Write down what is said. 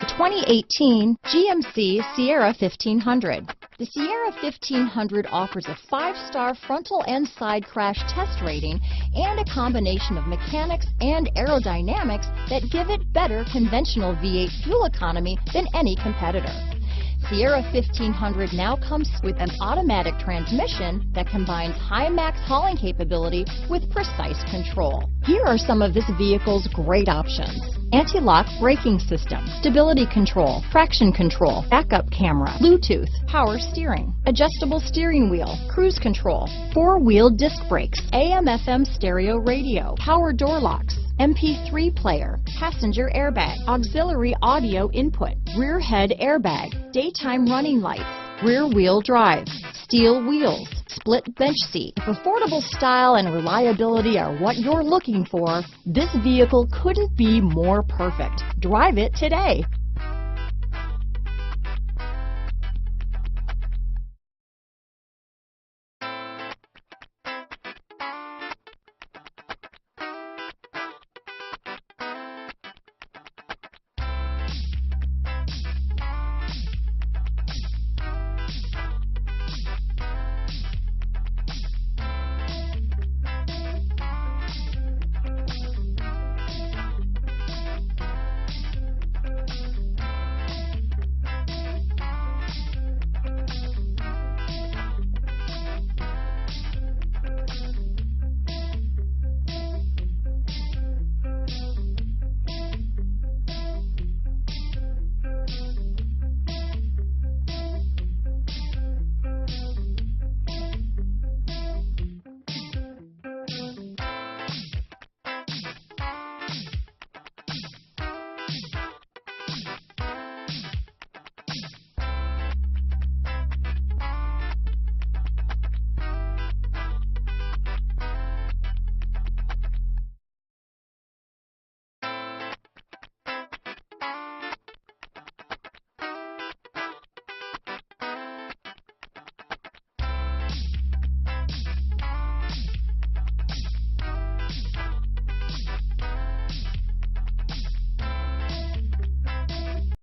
The 2018 GMC Sierra 1500. The Sierra 1500 offers a 5-star frontal and side crash test rating and a combination of mechanics and aerodynamics that give it better conventional V8 fuel economy than any competitor. Sierra 1500 now comes with an automatic transmission that combines high max hauling capability with precise control. Here are some of this vehicle's great options: anti-lock braking system, stability control, traction control, backup camera, Bluetooth, power steering, adjustable steering wheel, cruise control, 4-wheel disc brakes, AM/FM stereo radio, power door locks, MP3 player, passenger airbag, auxiliary audio input, rear head airbag, daytime running lights, rear wheel drive, steel wheels, split bench seat. If affordable style and reliability are what you're looking for, this vehicle couldn't be more perfect. Drive it today.